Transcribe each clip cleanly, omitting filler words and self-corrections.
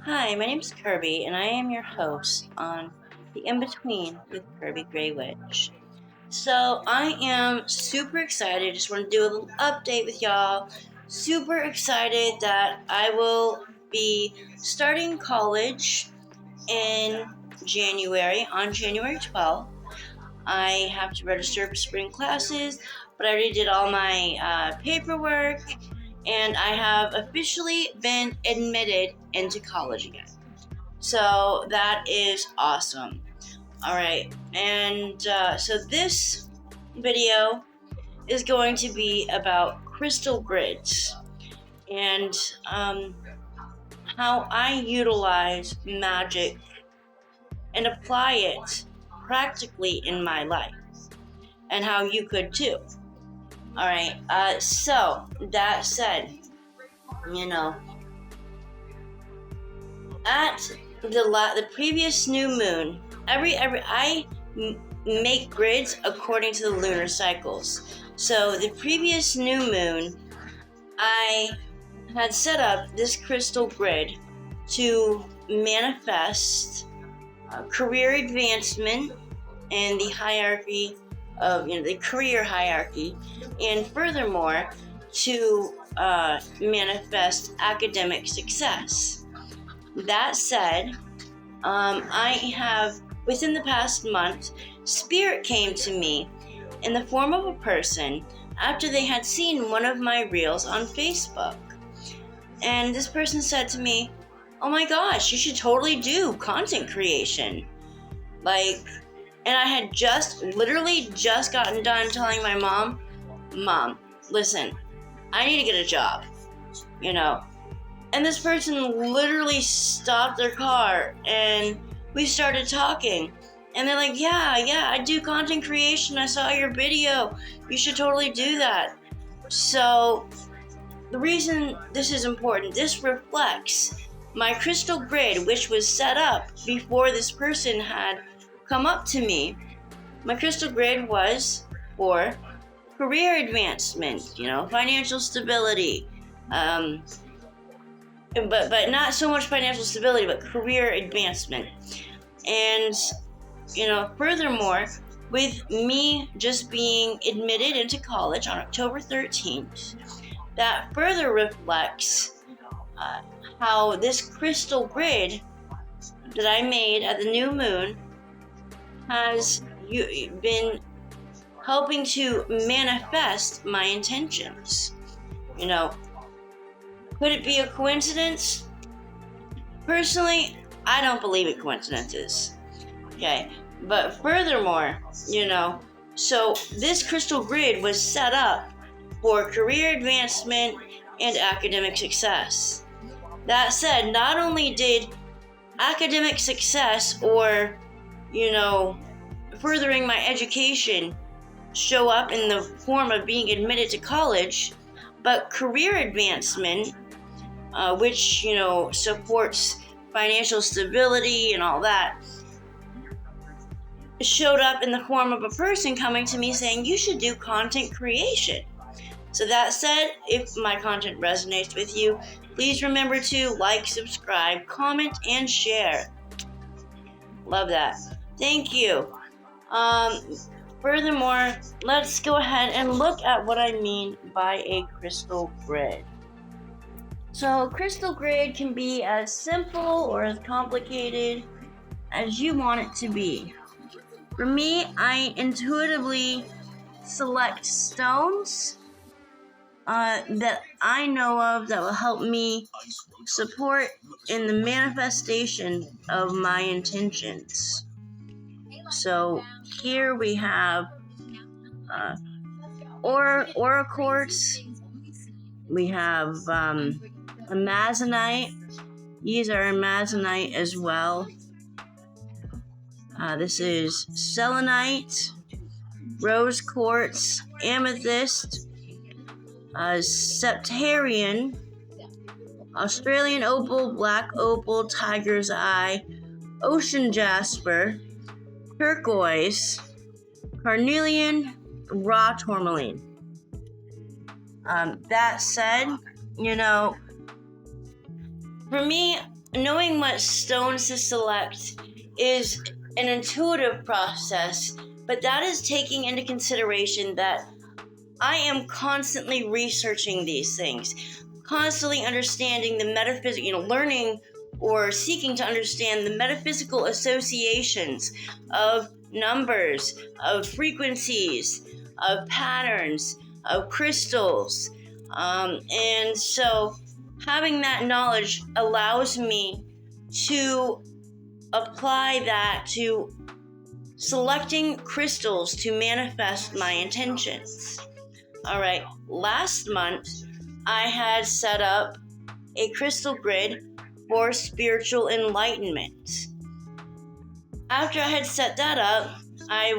Hi, my name is Kirby, and I am your host on the InBetween with Kirby Graywitch. So, I am super excited. Just want to do a little update with y'all. Super excited that I will be starting college in January, on January 12th. I have to register for spring classes, but I already did all my paperwork, and I have officially been admitted into college again. So that is awesome. All right, and so this video is going to be about crystal grids and how I utilize magic and apply it practically in my life, and how you could too. All right. So that said, at the previous new moon, I make grids according to the lunar cycles. So the previous new moon, I had set up this crystal grid to manifest career advancement and the hierarchy of the career hierarchy, and furthermore to manifest academic success. That said, I have, within the past month, Spirit came to me in the form of a person after they had seen one of my reels on Facebook. And this person said to me, "Oh my gosh, you should totally do content creation." And I had literally just gotten done telling my Mom, listen, I need to get a job, And this person literally stopped their car and we started talking. And they're like, yeah, I do content creation. I saw your video. You should totally do that. So the reason this is important, this reflects my crystal grid, which was set up before this person had come up to me. My crystal grid was for career advancement, financial stability, but not so much financial stability, but career advancement. And, furthermore, with me just being admitted into college on October 13th, that further reflects how this crystal grid that I made at the new moon has been helping to manifest my intentions. Could it be a coincidence? Personally, I don't believe in coincidences. Okay, but furthermore, so this crystal grid was set up for career advancement and academic success. That said, not only did academic success or, furthering my education show up in the form of being admitted to college, but career advancement, which, supports financial stability and all that, showed up in the form of a person coming to me saying, you should do content creation. So that said, if my content resonates with you, please remember to like, subscribe, comment, and share. Love that. Thank you. Furthermore, let's go ahead and look at what I mean by a crystal grid. So, a crystal grid can be as simple or as complicated as you want it to be. For me, I intuitively select stones that I know of that will help me support in the manifestation of my intentions. So here we have aura quartz. We have amazonite. These are amazonite as well. This is selenite, rose quartz, amethyst, septarian, Australian opal, black opal, tiger's eye, ocean jasper, turquoise, carnelian, raw tourmaline. That said, for me, knowing what stones to select is an intuitive process, but that is taking into consideration that I am constantly researching these things, constantly understanding the metaphysical, learning or seeking to understand the metaphysical associations of numbers, of frequencies, of patterns, of crystals. And so having that knowledge allows me to apply that to selecting crystals to manifest my intentions. All right, last month I had set up a crystal grid for spiritual enlightenment. After I had set that up, I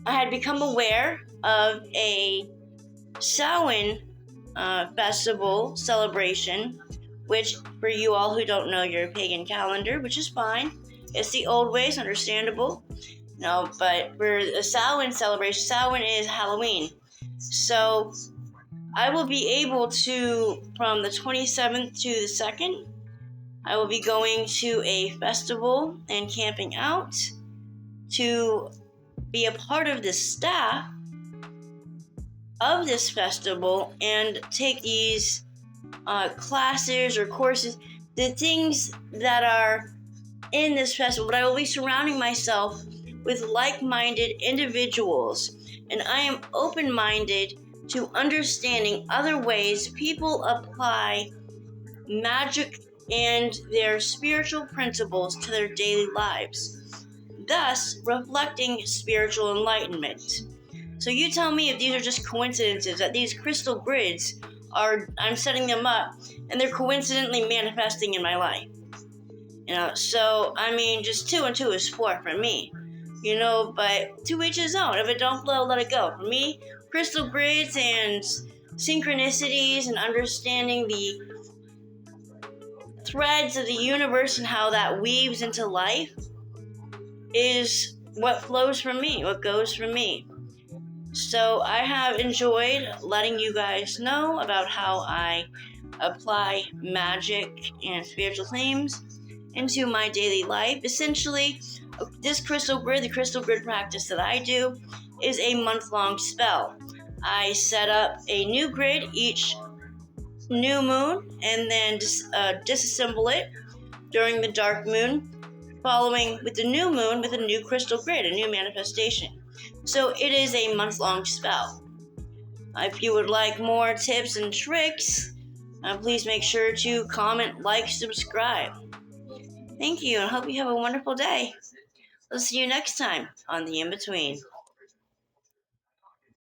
had become aware of a Samhain festival celebration, which for you all who don't know your pagan calendar, which is fine, it's the old ways, understandable. No, but for the Samhain celebration, Samhain is Halloween. So I will be able to, from the 27th to the 2nd, I will be going to a festival and camping out to be a part of the staff of this festival and take these classes or courses, the things that are in this festival. But I will be surrounding myself with like-minded individuals, and I am open-minded to understanding other ways people apply magic and their spiritual principles to their daily lives, thus reflecting spiritual enlightenment. So you tell me if these are just coincidences, that these crystal grids I'm setting them up and they're coincidentally manifesting in my life. So I mean, just 2 and 2 is 4 for me. But to each his own. If it don't flow, let it go. For me, crystal grids and synchronicities and understanding the threads of the universe and how that weaves into life is what flows from me, what goes from me. So I have enjoyed letting you guys know about how I apply magic and spiritual themes into my daily life. Essentially, this crystal grid, the crystal grid practice that I do, is a month-long spell. I set up a new grid each new moon and then disassemble it during the dark moon, following with the new moon with a new crystal grid, a new manifestation. So it is a month-long spell. If you would like more tips and tricks, please make sure to comment, like, subscribe. Thank you, and hope you have a wonderful day. I'll see you next time on the InBetween.